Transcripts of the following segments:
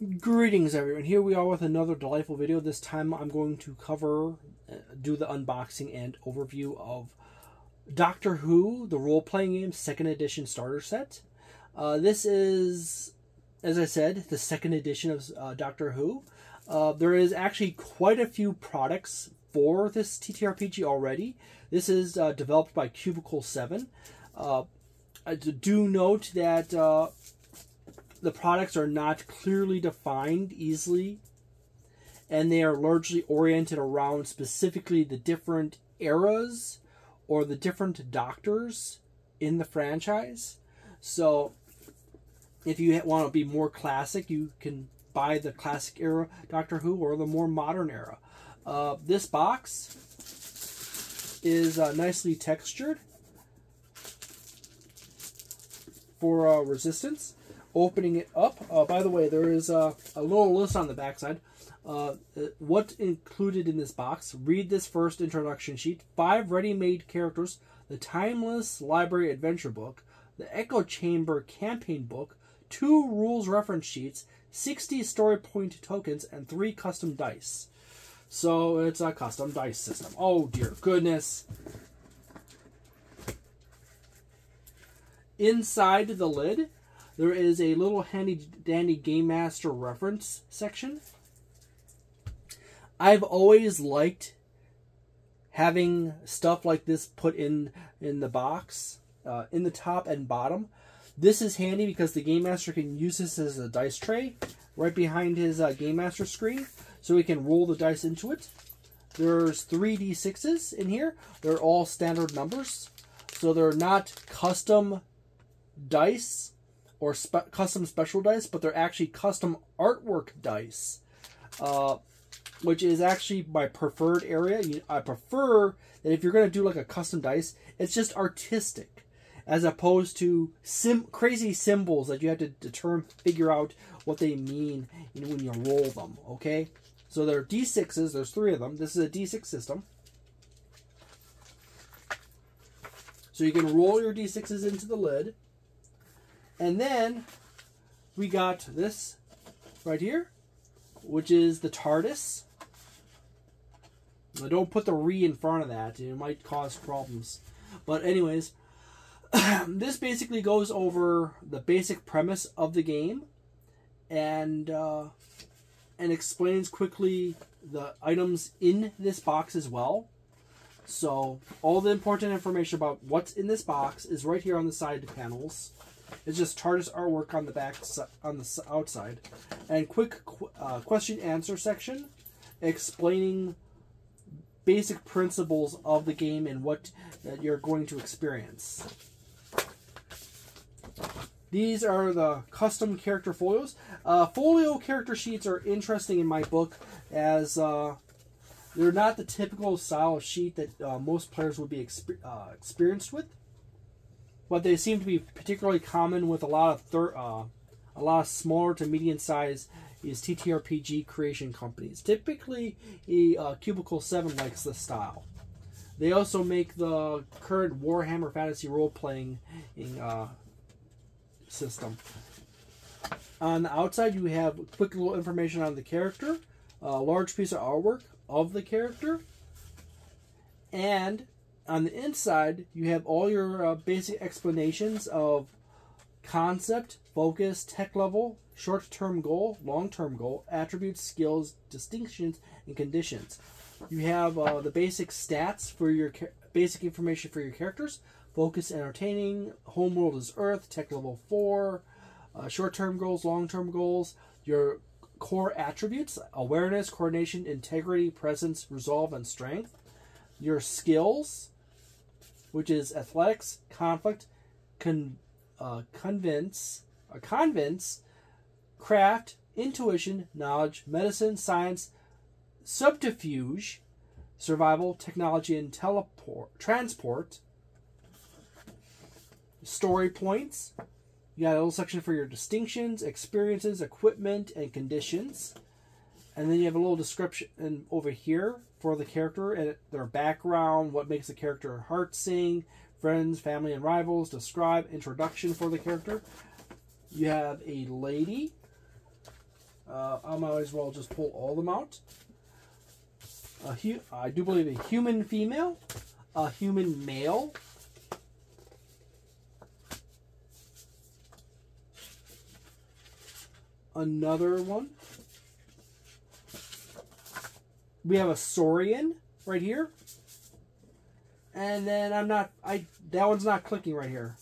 Greetings everyone, here we are with another delightful video. This time I'm going to do the unboxing and overview of Doctor Who, the role-playing game 2nd edition starter set. This is, as I said, the 2nd edition of Doctor Who. There is actually quite a few products for this TTRPG already. This is developed by Cubicle 7. I do note that the products are not clearly defined easily, and they are largely oriented around specifically the different eras or the different doctors in the franchise. So if you want to be more classic, you can buy the classic era Doctor Who or the more modern era. This box is nicely textured for resistance. Opening it up, by the way, there is a little list on the backside. What's included in this box? Read this first introduction sheet. 5 ready-made characters, the Timeless Library Adventure Book, the Echo Chamber Campaign Book, 2 rules reference sheets, 60 story point tokens, and 3 custom dice. So it's a custom dice system. Oh dear goodness. Inside the lid, there is a little handy-dandy Game Master reference section. I've always liked having stuff like this put in the box, in the top and bottom. This is handy because the Game Master can use this as a dice tray right behind his Game Master screen, so he can roll the dice into it. There's 3 D6s in here. They're all standard numbers, so they're not custom dice or custom special dice, but they're actually custom artwork dice, which is actually my preferred area. I prefer that if you're going to do like a custom dice, it's just artistic, as opposed to crazy symbols that you have to figure out what they mean when you roll them, okay? So there are D6s, there's 3 of them. This is a D6 system. So you can roll your D6s into the lid. And then we got this right here, which is the TARDIS. Now, don't put the "re" in front of that. It might cause problems. But anyways, this basically goes over the basic premise of the game and explains quickly the items in this box as well. So all the important information about what's in this box is right here on the side panels. It's just TARDIS artwork on the back, on the outside, and quick question answer section explaining basic principles of the game and what you're going to experience. These are the custom character folios. Folio character sheets are interesting in my book, as they're not the typical style of sheet that most players would be experienced with. But they seem to be particularly common with a lot of smaller to medium-sized TTRPG creation companies. Typically, Cubicle 7 likes this style. They also make the current Warhammer Fantasy role-playing system. On the outside, you have quick little information on the character, a large piece of artwork of the character, and on the inside, you have all your basic explanations of concept, focus, tech level, short-term goal, long-term goal, attributes, skills, distinctions, and conditions. You have the basic stats for your basic information for your characters. Focus, entertaining, homeworld is Earth, tech level 4, short-term goals, long-term goals, your core attributes, awareness, coordination, integrity, presence, resolve, and strength. Your skills, which is athletics, conflict, convince, craft, intuition, knowledge, medicine, science, subterfuge, survival, technology, and transport. Story points. You got a little section for your distinctions, experiences, equipment, and conditions. And then you have a little description over here for the character and their background, what makes the character heart sing, friends, family, and rivals, describe, introduction for the character. You have a lady, I might as well just pull all of them out. I do believe a human female, a human male, another one. We have a Saurian right here. And then that one's not clicking right here.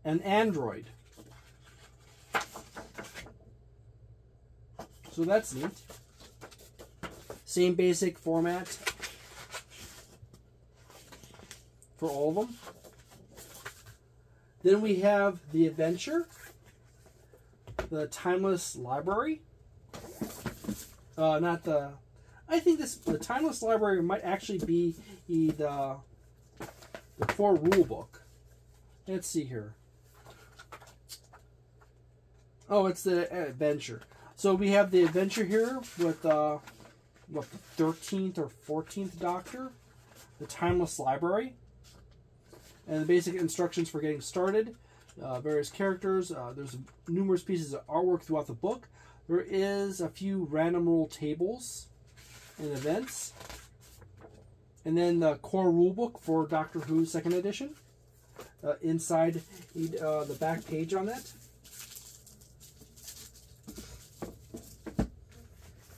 An android. So that's neat. Same basic format for all of them. Then we have the adventure, the timeless library. I think the timeless library might actually be the core rule book. Let's see here. Oh, it's the adventure. So we have the adventure here with what, the 13th or 14th Doctor, the timeless library, and the basic instructions for getting started. Various characters. There's numerous pieces of artwork throughout the book. There is a few random rule tables and events. And then the core rulebook for Doctor Who 2nd edition. Inside the back page on that.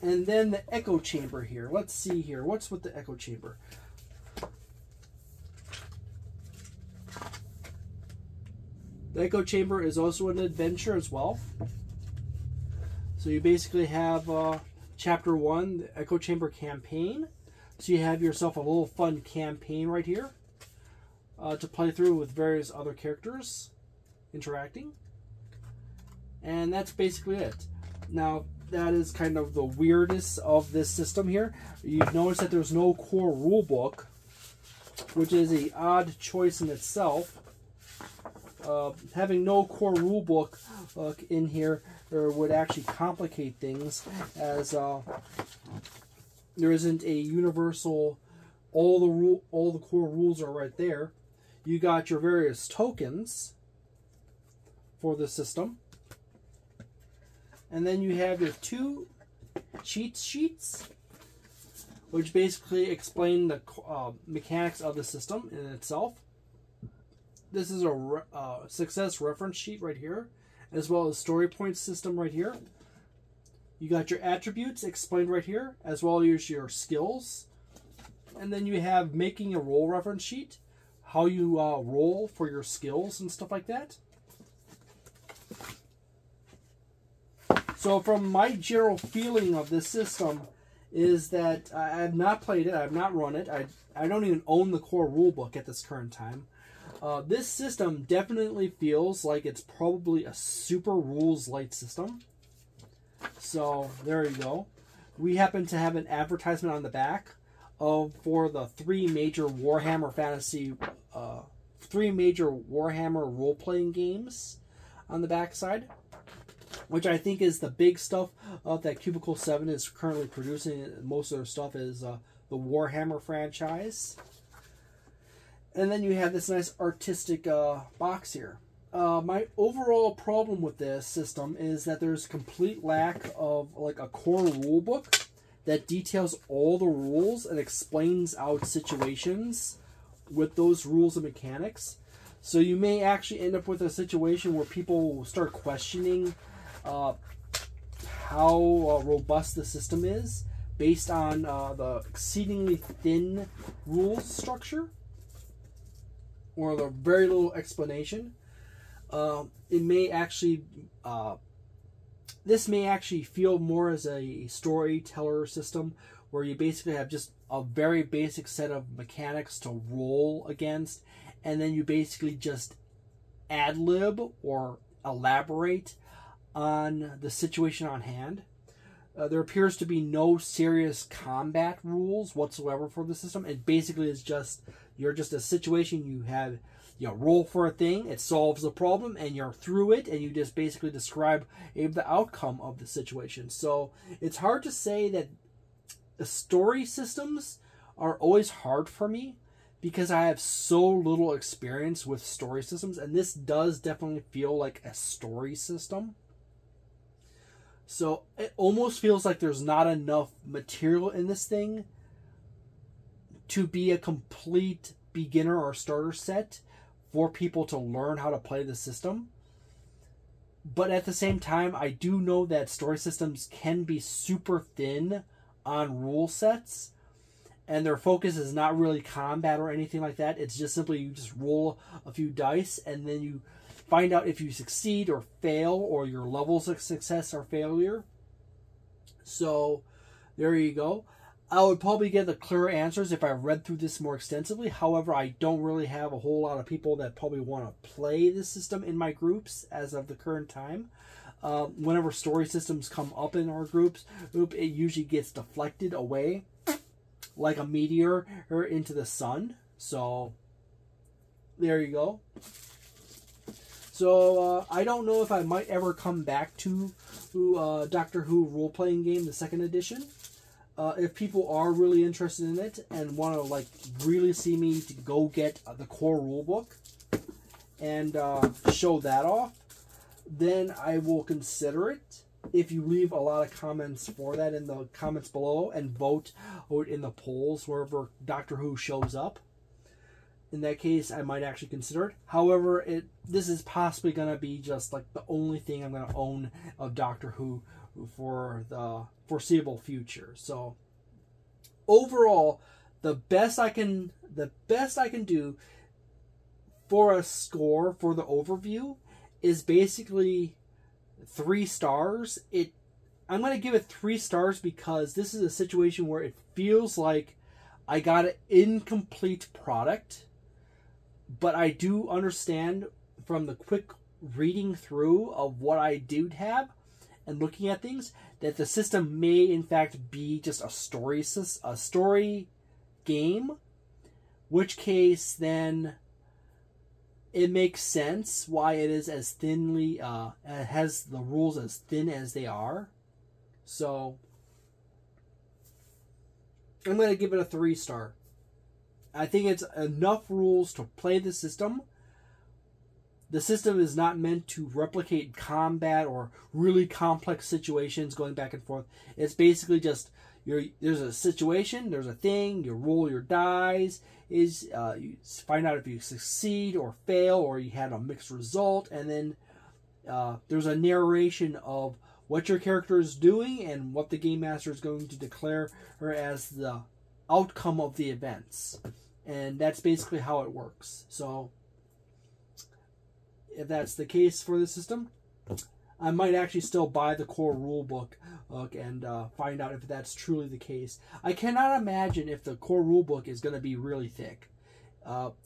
And then the echo chamber here. Let's see here. What's with the echo chamber? The echo chamber is also an adventure as well. So you basically have Chapter 1, the Echo Chamber campaign. So you have yourself a little fun campaign right here to play through with various other characters interacting. And that's basically it. Now, that is kind of the weirdest of this system here. You've noticed that there's no core rulebook, which is an odd choice in itself. Having no core rulebook in here would actually complicate things, as there isn't a universal. All the core rules are right there. You got your various tokens for the system, and then you have your 2 cheat sheets, which basically explain the mechanics of the system in itself. This is a success reference sheet right here, as well as story point system right here. You got your attributes explained right here, as well as your skills. And then you have making a roll reference sheet, how you roll for your skills and stuff like that. So from my general feeling of this system is that I have not played it, I have not run it, I don't even own the core rulebook at this current time. This system definitely feels like it's probably a super rules light system. So there you go. We happen to have an advertisement on the back for the 3 major Warhammer fantasy, 3 major Warhammer role-playing games on the back side, which I think is the big stuff that Cubicle 7 is currently producing. Most of their stuff is the Warhammer franchise. And then you have this nice artistic box here. My overall problem with this system is that there's complete lack of like a core rule book that details all the rules and explains out situations with those rules and mechanics. So you may actually end up with a situation where people will start questioning how robust the system is based on the exceedingly thin rules structure, or the very little explanation. It may actually, this may actually feel more as a storyteller system, where you basically have just a very basic set of mechanics to roll against, and then you basically just ad-lib or elaborate on the situation on hand. There appears to be no serious combat rules whatsoever for the system. It basically is just, you're just a situation, you roll for a thing, it solves the problem, and you're through it, and you just basically describe the outcome of the situation. So it's hard to say that the story systems are always hard for me, because I have so little experience with story systems, and this does definitely feel like a story system. So it almost feels like there's not enough material in this thing to be a complete beginner or starter set for people to learn how to play the system. But at the same time, I do know that story systems can be super thin on rule sets, and their focus is not really combat or anything like that. It's just simply you just roll a few dice, and then you find out if you succeed or fail, or your levels of success or failure. So there you go. I would probably get the clearer answers if I read through this more extensively. However, I don't really have a whole lot of people that probably want to play this system in my groups as of the current time. Whenever story systems come up in our groups, it usually gets deflected away like a meteor or into the sun. So there you go. So I don't know if I might ever come back to Doctor Who role-playing game, the 2nd edition. If people are really interested in it and want to like really see me to go get the core rulebook and show that off, then I will consider it. If you leave a lot of comments for that in the comments below and vote in the polls wherever Doctor Who shows up, in that case I might actually consider it. However, this is possibly going to be just like the only thing I'm going to own of Doctor Who for the foreseeable future. So overall, the best I can do for a score for the overview is basically 3 stars. I'm going to give it 3 stars because this is a situation where it feels like I got an incomplete product, but I do understand from the quick reading through of what I did have and looking at things that the system may in fact be just a story game, which case then it makes sense why it is as thinly it has the rules as thin as they are. So I'm going to give it a 3 star. I think it's enough rules to play the system. The system is not meant to replicate combat or really complex situations going back and forth. It's basically just there's a situation, there's a thing, you roll your dice, you find out if you succeed or fail or you had a mixed result, and then there's a narration of what your character is doing and what the game master is going to declare as the outcome of the events. And that's basically how it works. So if that's the case for the system, I might actually still buy the core rule book and find out if that's truly the case. I cannot imagine if the core rule book is going to be really thick.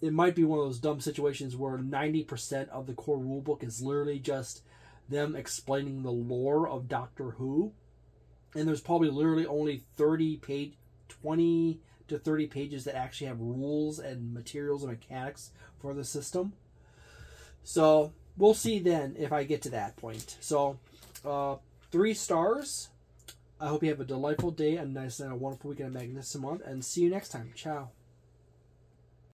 It might be one of those dumb situations where 90% of the core rule book is literally just them explaining the lore of Doctor Who, and there's probably literally only 20 to 30 pages that actually have rules and materials and mechanics for the system. So we'll see then if I get to that point. So 3 stars. I hope you have a delightful day, a nice and a wonderful weekend, a magnificent month, and see you next time. Ciao.